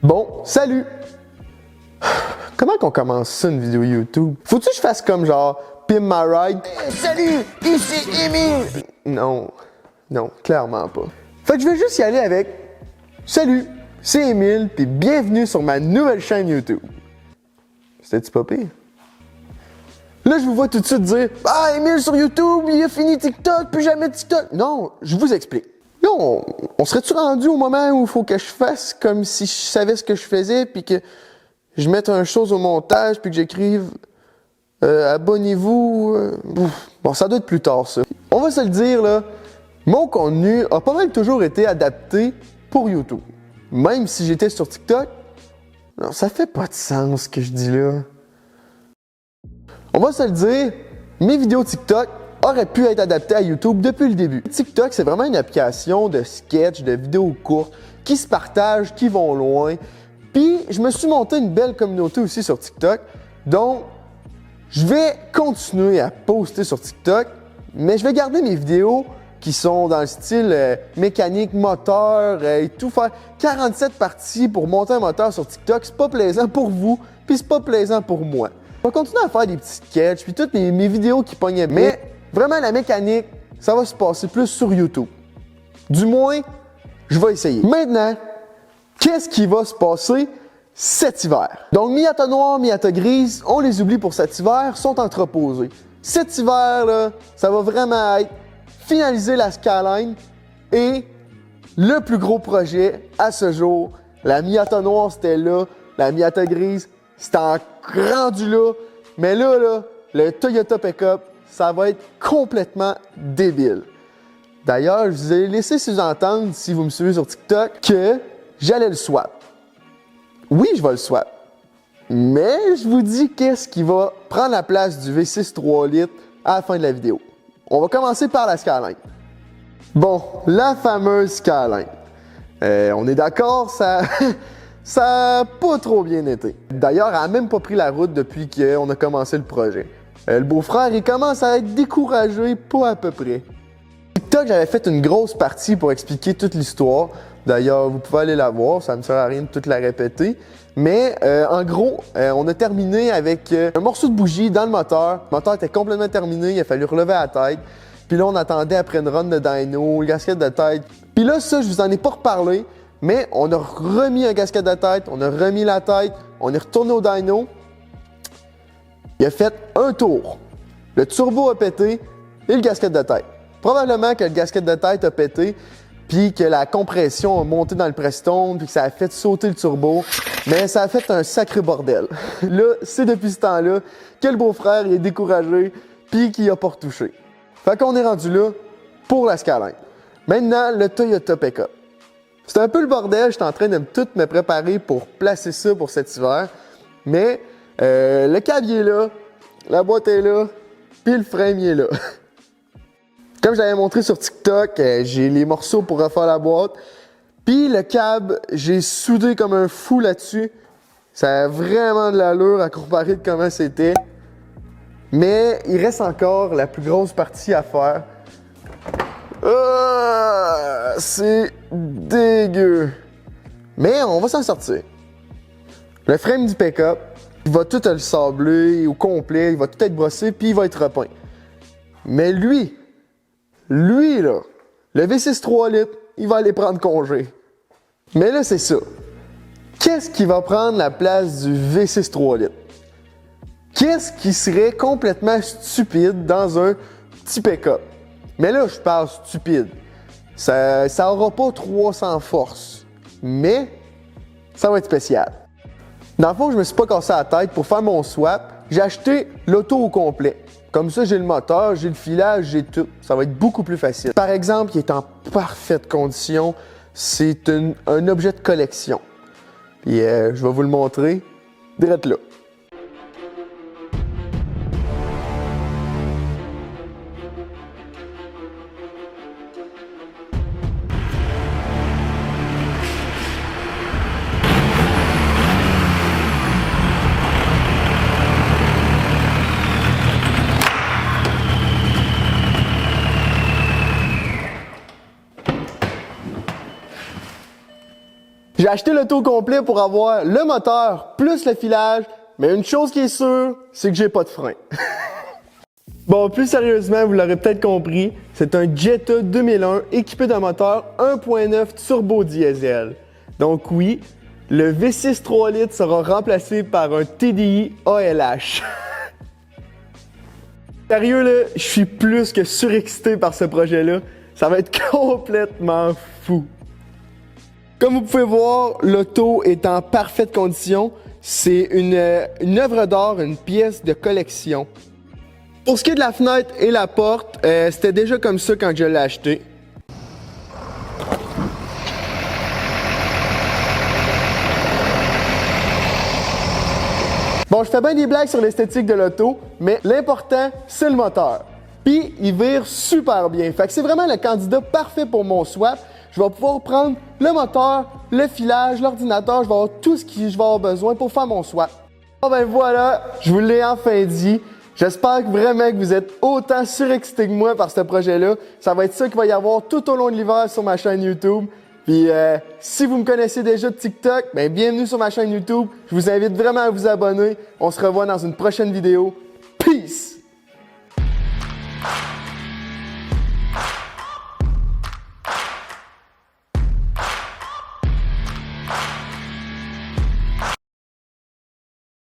Bon, salut! Comment qu'on commence ça, une vidéo YouTube? Faut-tu que je fasse comme genre Pimp My Ride? Salut, ici Émile! Non, clairement pas. Fait que je vais juste y aller avec salut, c'est Émile, puis bienvenue sur ma nouvelle chaîne YouTube. C'était-tu pas pire? Là, je vous vois tout de suite dire ah, Émile sur YouTube, il a fini TikTok, plus jamais TikTok. Non, je vous explique. Là, on serait-tu rendu au moment où il faut que je fasse comme si je savais ce que je faisais, puis que je mette une chose au montage, puis que j'écrive abonnez-vous. Bon, ça doit être plus tard, ça. On va se le dire, là, mon contenu a pas mal toujours été adapté pour YouTube. Même si j'étais sur TikTok, non, ça fait pas de sens ce que je dis là. On va se le dire, mes vidéos TikTok auraient pu être adaptées à YouTube depuis le début. TikTok, c'est vraiment une application de sketch, de vidéos courtes, qui se partagent, qui vont loin. Puis, je me suis monté une belle communauté aussi sur TikTok. Donc, je vais continuer à poster sur TikTok, mais je vais garder mes vidéos qui sont dans le style mécanique, moteur et tout. Faire 47 parties pour monter un moteur sur TikTok, c'est pas plaisant pour vous, puis c'est pas plaisant pour moi. Je vais continuer à faire des petits sketchs, puis toutes mes vidéos qui pognaient bien. Mais vraiment, la mécanique, ça va se passer plus sur YouTube. Du moins, je vais essayer. Maintenant, qu'est-ce qui va se passer cet hiver? Donc, Miata noire, Miata grise, on les oublie pour cet hiver, sont entreposés. Cet hiver, là, ça va vraiment être finaliser la Skyline et le plus gros projet à ce jour. La Miata noire, c'était là. La Miata grise, c'était rendu là. Mais là, le Toyota Pickup, ça va être complètement débile. D'ailleurs, je vous ai laissé sous-entendre, si vous me suivez sur TikTok, que j'allais le swap. Oui, je vais le swap. Mais je vous dis qu'est-ce qui va prendre la place du V6 3 litres à la fin de la vidéo. On va commencer par la Skyline. Bon, la fameuse Skyline. On est d'accord, ça n'a pas trop bien été. D'ailleurs, elle n'a même pas pris la route depuis qu'on a commencé le projet. Le beau-frère, il commence à être découragé, pas à peu près. TikTok, j'avais fait une grosse partie pour expliquer toute l'histoire. D'ailleurs, vous pouvez aller la voir, ça ne me sert à rien de toute la répéter. Mais en gros, on a terminé avec un morceau de bougie dans le moteur. Le moteur était complètement terminé, il a fallu relever la tête. Puis là, on attendait après une run de dyno, une gasket de tête. Puis là, ça, je vous en ai pas reparlé, mais on a remis un gasket de tête, on a remis la tête, on est retourné au dyno. Il a fait un tour. Le turbo a pété et le gasket de tête. Probablement que le gasket de tête a pété, puis que la compression a monté dans le Prestone, puis que ça a fait sauter le turbo, mais ça a fait un sacré bordel. Là, c'est depuis ce temps-là que le beau-frère est découragé, puis qu'il n'a pas retouché. Fait qu'on est rendu là pour la Skyline. Maintenant, le Toyota Pickup. C'est un peu le bordel, je suis en train de tout me préparer pour placer ça pour cet hiver, mais le câble il est là, la boîte est là, puis le frame il est là. Comme je l'avais montré sur TikTok, j'ai les morceaux pour refaire la boîte. Puis le câble, j'ai soudé comme un fou là-dessus. Ça a vraiment de l'allure à comparer de comment c'était. Mais il reste encore la plus grosse partie à faire. C'est dégueu. Mais on va s'en sortir. Le frame du pick-up, il va tout le sabler au complet, il va tout être brossé, puis il va être repeint. Mais lui, là, le V6 3 litres, il va aller prendre congé. Mais là, c'est ça. Qu'est-ce qui va prendre la place du V6 3 litres? Qu'est-ce qui serait complètement stupide dans un petit pick-up? Mais là, je parle stupide. Ça aura pas 300 forces, mais ça va être spécial. Dans le fond, je me suis pas cassé la tête pour faire mon swap. J'ai acheté l'auto au complet. Comme ça, j'ai le moteur, j'ai le filage, j'ai tout. Ça va être beaucoup plus facile. Par exemple, il est en parfaite condition. C'est un objet de collection. Puis je vais vous le montrer. Direct là. J'ai acheté l'auto complet pour avoir le moteur plus le filage, mais une chose qui est sûre, c'est que j'ai pas de frein. Bon, plus sérieusement, vous l'aurez peut-être compris, c'est un Jetta 2001 équipé d'un moteur 1.9 turbo diesel. Donc oui, le V6 3 litres sera remplacé par un TDI ALH. Sérieux là, je suis plus que surexcité par ce projet-là. Ça va être complètement fou. Comme vous pouvez voir, l'auto est en parfaite condition. C'est une œuvre d'art, une pièce de collection. Pour ce qui est de la fenêtre et la porte, c'était déjà comme ça quand je l'ai acheté. Bon, je fais bien des blagues sur l'esthétique de l'auto, mais l'important, c'est le moteur. Puis, il vire super bien. Fait que c'est vraiment le candidat parfait pour mon swap. Je vais pouvoir prendre le moteur, le filage, l'ordinateur, je vais avoir tout ce que je vais avoir besoin pour faire mon swap. Bon ben voilà, je vous l'ai enfin dit. J'espère vraiment que vous êtes autant surexcités que moi par ce projet-là. Ça va être ça qu'il va y avoir tout au long de l'hiver sur ma chaîne YouTube. Puis si vous me connaissez déjà de TikTok, ben bienvenue sur ma chaîne YouTube. Je vous invite vraiment à vous abonner. On se revoit dans une prochaine vidéo. Peace!